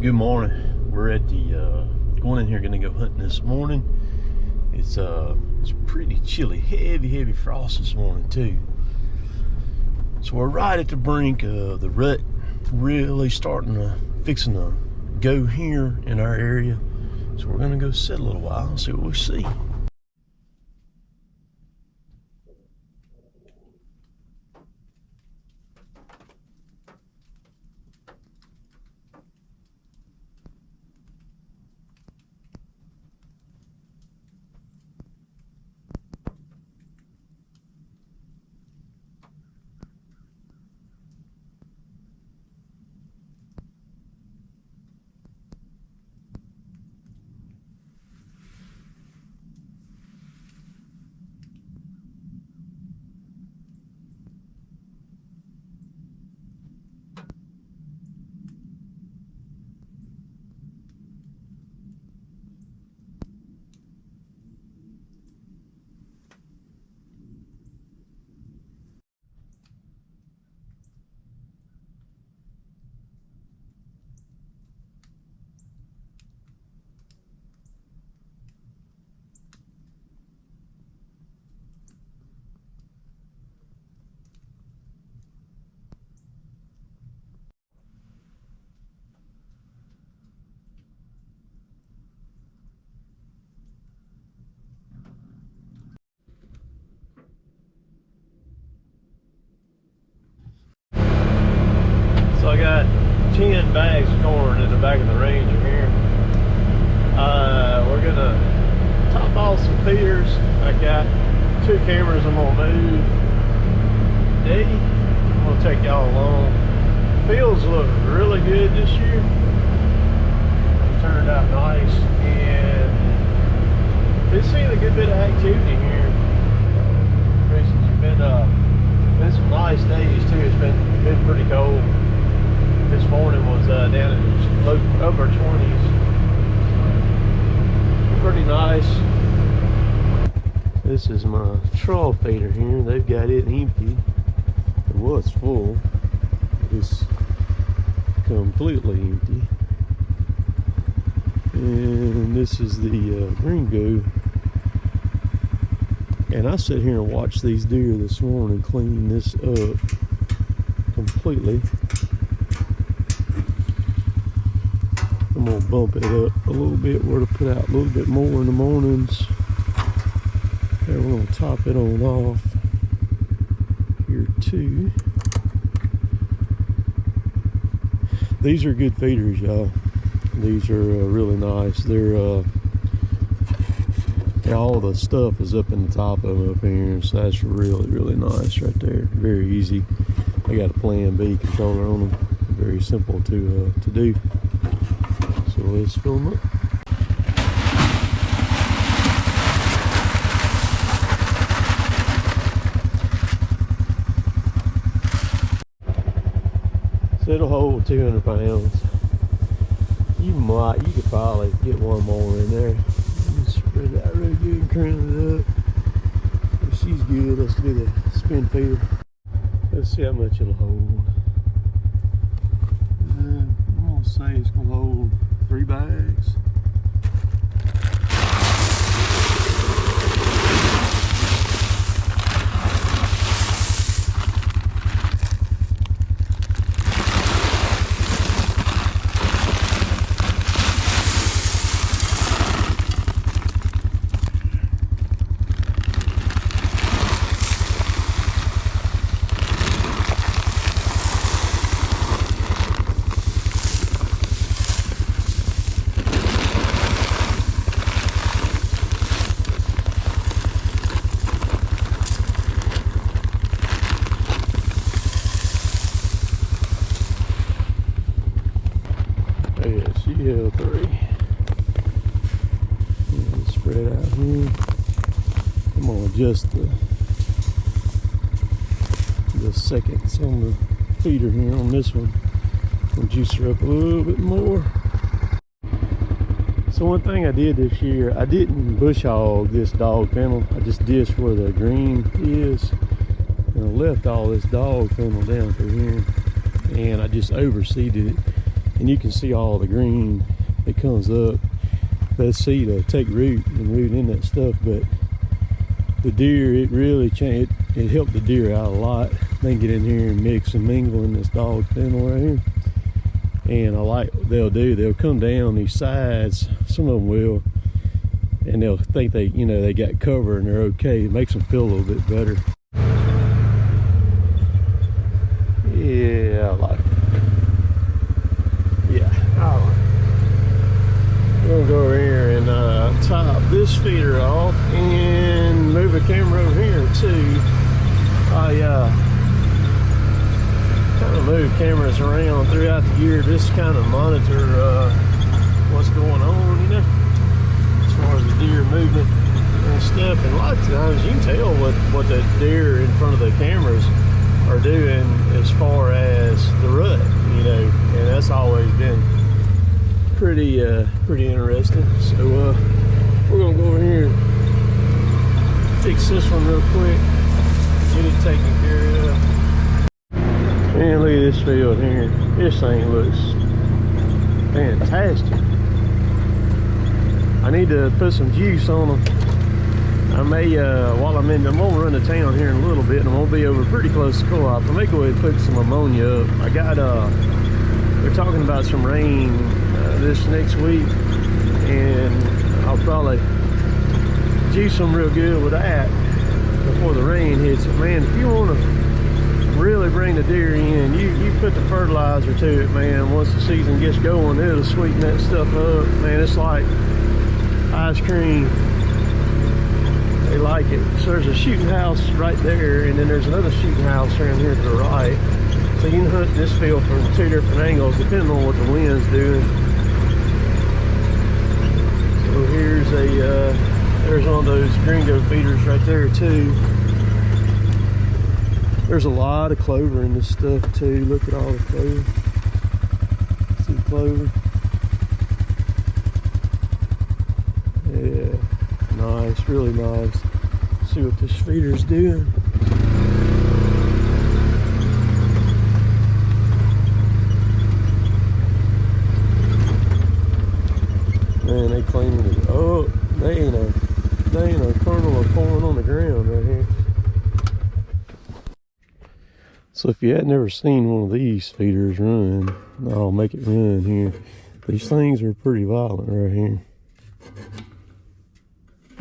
Good morning. We're at the going in here, gonna go hunting this morning. It's pretty chilly, heavy frost this morning too. So we're right at the brink of the rut, really fixing to go here in our area. So we're gonna go sit a little while and see what we see. So I got 10 bags of corn in the back of the Ranger here. We're gonna top off some feeders. I got 2 cameras I'm gonna move today. I'm gonna take y'all along. Fields look really good this year. It turned out nice, and been seeing a good bit of activity here. It's been some nice days too. It's been pretty cold. This morning was down in upper 20s. Pretty nice. This is my trawl feeder here. They've got it empty. It was full. It's completely empty. And this is the Gringo. And I sit here and watch these deer this morning clean this up completely. I'm gonna bump it up a little bit where to put out a little bit more in the mornings. And we're gonna top it on off here too. These are good feeders, y'all. These are really nice. They're all the stuff is up in the top of them up here, so that's really nice right there. Very easy. I got a Plan B controller on them. Very simple to do. So let's fill them up. So it'll hold 200 pounds. You could probably get one more in there. Spread that really good and crank it up. If she's good, let's do the spin feeder. Let's see how much it'll hold. I'm gonna say it's gonna hold 3 bags. Yeah, 3. And spread out here. I'm gonna adjust the seconds on the feeder here on this one. I'll juice her up a little bit more. So one thing I did this year, I didn't bush hog this dog kennel. I just dished where the green is, and I left all this dog kennel down through here, and I just overseeded it. and you can see all the green that comes up. That seed will take root and root in that stuff, but the deer, it really changed. It helped the deer out a lot. They can get in here and mix and mingle in this dog kennel right here. And I like what they'll do. They'll come down these sides. Some of them will, and they'll think they, you know, they got cover and they're okay. It makes them feel a little bit better. Yeah, I like it. Yeah, I like it. We're gonna go over here and top this feeder off and move the camera over here too. I kind of move cameras around throughout the year just to kind of monitor what's going on, you know, as far as the deer movement and stuff. And a lot of times you can tell what the deer in front of the cameras are doing as far as the rut, you know, and that's always been pretty interesting. So we're gonna go over here and fix this one real quick, get it taken care of. Man, look at this field here. This thing looks fantastic. I need to put some juice on them. I may, while I'm gonna run to town here in a little bit, and I'm gonna be over pretty close to co-op. I may go ahead and put some ammonia up. I got, they're talking about some rain this next week, and I'll probably juice them real good with that before the rain hits it. Man, if you want to really bring the deer in, you put the fertilizer to it, man. Once the season gets going, it'll sweeten that stuff up, man. It's like ice cream. They like it. So there's a shooting house right there, and then there's another shooting house around here to the right. So you can hunt this field from 2 different angles depending on what the wind's doing. So here's there's one of those gringo feeders right there too. There's a lot of clover in this stuff too. Look at all the clover. See clover? Yeah, nice, really nice. See what this feeder's doing. Man, they cleaning it. Oh, they ain't a kernel of corn on the ground right here. So if you had never seen one of these feeders run, I'll make it run here. These things are pretty violent right here.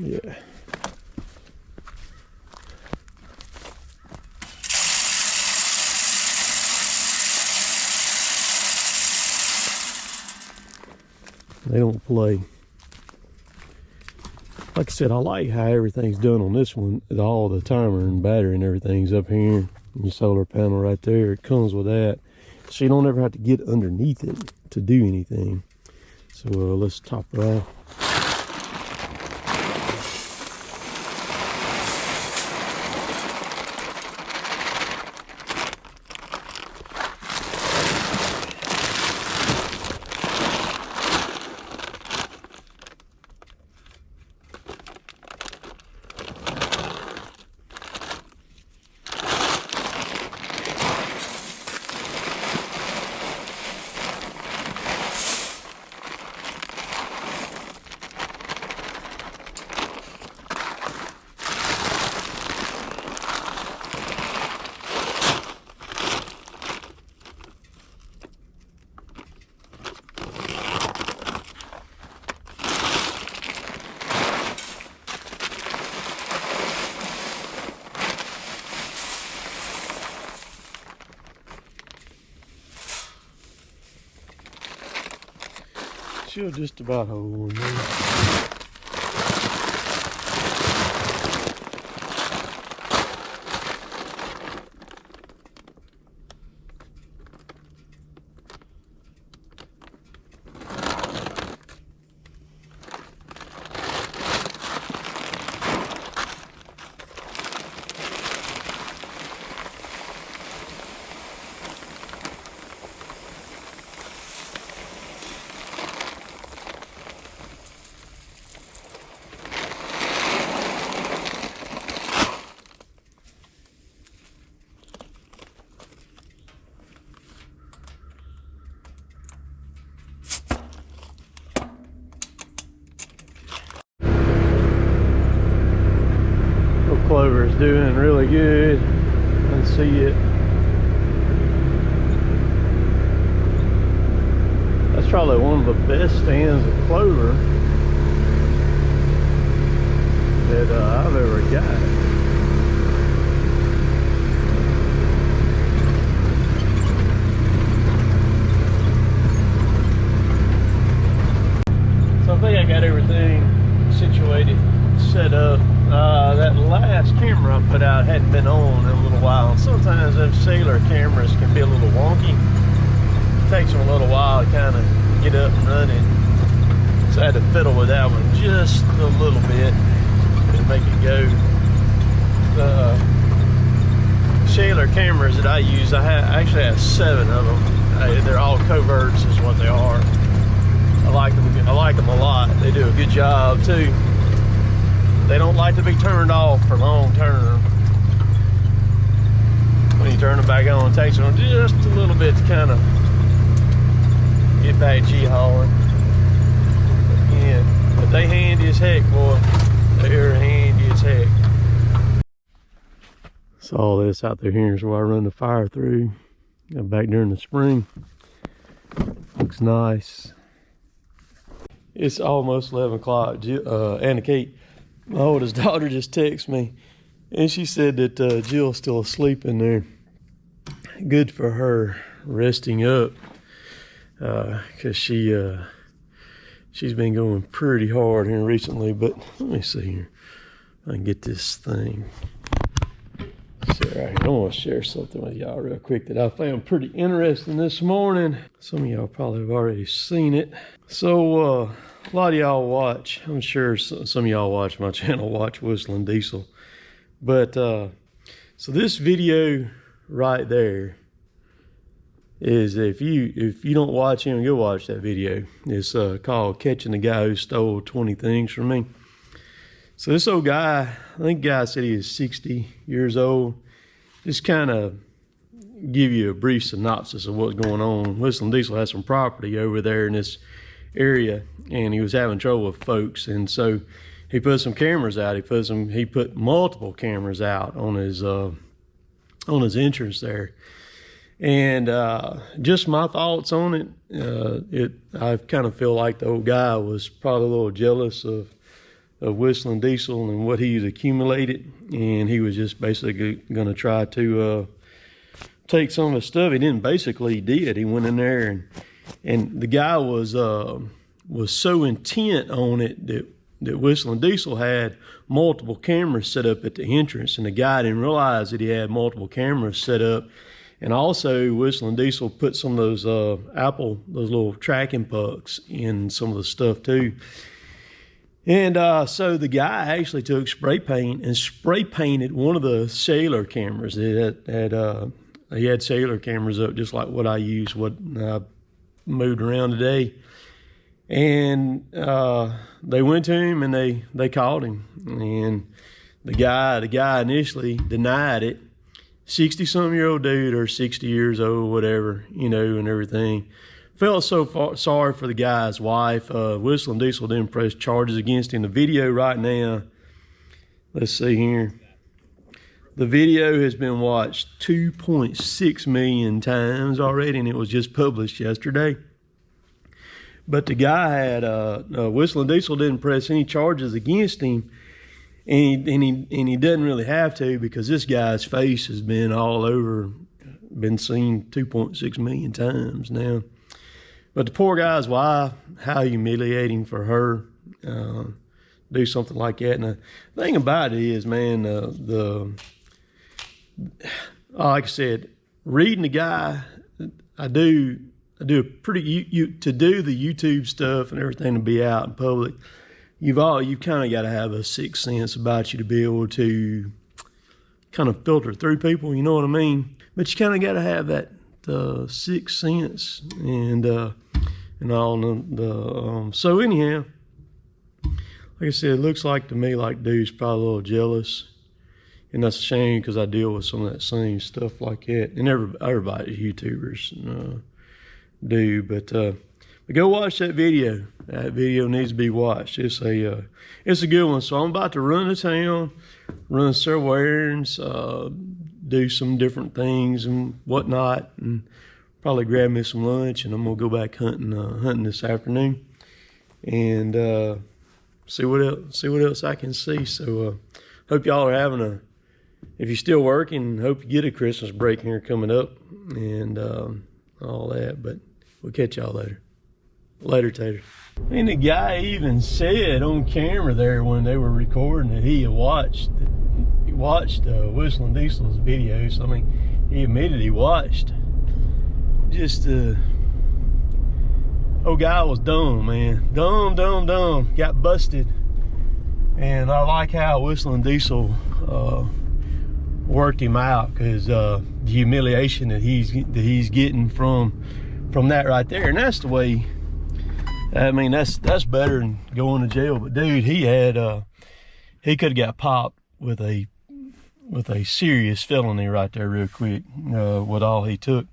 Yeah. They don't play. Like I said, I like how everything's done on this one. All the timer and battery and everything's up here. And your solar panel right there, it comes with that. So you don't ever have to get underneath it to do anything. So let's top it off. She'll just about hold one there. Clover is doing really good. I can see it. That's probably one of the best stands of clover that I've ever got. So I think I got everything situated, set up. That last camera I put out hadn't been on in a little while. Sometimes those cellular cameras can be a little wonky. It takes them a little while to kind of get up and running. So I had to fiddle with that one just a little bit to make it go. The cellular cameras that I use, I actually have 7 of them. They're all coverts is what they are. I like them a lot. They do a good job too. They don't like to be turned off for long term. When you turn them back on, it takes them just a little bit to kind of get back G-hauling. Yeah, but they handy as heck, boy. They're handy as heck. So all this out there here is where I run the fire through. Back during the spring. Looks nice. It's almost 11 o'clock. Anna Kate, my oldest daughter, just texted me, and she said that Jill's still asleep in there. Good for her, resting up, because she's been going pretty hard here recently. But let me see here. I can get this thing. I want to share something with y'all real quick that I found pretty interesting this morning. Some of y'all probably have already seen it. So a lot of y'all watch, I'm sure some of y'all watch my channel, watch Whistling Diesel. But so this video right there is, if you don't watch him, go watch that video. It's called Catching the Guy Who Stole 20 Things From Me. So this old guy, I think the guy said he was 60 years old. Just kind of give you a brief synopsis of what's going on. Whistling Diesel has some property over there in this area, and he was having trouble with folks, and so he put some cameras out. He put multiple cameras out on his entrance there. And just my thoughts on it, I kind of feel like the old guy was probably a little jealous of Whistling Diesel and what he's accumulated, and he was just basically going to try to take some of his stuff. He didn't basically, he did. He went in there, and the guy was so intent on it that Whistling Diesel had multiple cameras set up at the entrance, and the guy didn't realize that he had multiple cameras set up. And also, Whistling Diesel put some of those those little tracking pucks in some of the stuff too. And so the guy actually took spray paint and spray painted one of the cellular cameras. He had cellular cameras up just like what I use, what I moved around today. And they went to him and they called him. And the guy initially denied it. 60-some-year-old dude, or 60 years old, whatever, and everything. Felt so sorry for the guy's wife. Whistling Diesel didn't press charges against him. The video right now, let's see here. The video has been watched 2.6 million times already, and it was just published yesterday. But the guy had, Whistling Diesel didn't press any charges against him. And he doesn't really have to, because this guy's face has been all over, been seen 2.6 million times now. But the poor guy's wife, how humiliating for her, do something like that. And the thing about it is, man, like I said, reading the guy, I do a pretty, to do the YouTube stuff and everything, to be out in public, you've kind of got to have a sixth sense about you to be able to kind of filter through people, you know what I mean? But you kind of got to have that sixth sense and all. So anyhow, like I said, it looks like to me like dude's probably a little jealous, and that's a shame, because I deal with some of that same stuff like that, and everybody YouTubers do. But But go watch that video. That video needs to be watched. It's a good one. So I'm about to run to town, run several errands, do some different things and whatnot, and probably grab me some lunch, and I'm gonna go back hunting this afternoon, and see what else I can see. So hope y'all are having if you're still working, hope you get a Christmas break here coming up, and all that. But we'll catch y'all later. Later, Tater. And the guy even said on camera there when they were recording that he watched Whistling Diesel's videos. I mean, he admitted he watched. Just old guy was dumb, man. Dumb. Got busted. And I like how Whistling Diesel worked him out, because the humiliation that he's getting from that right there. And that's the way, I mean, that's better than going to jail. But dude, he could have got popped with a serious felony right there real quick, with all he took.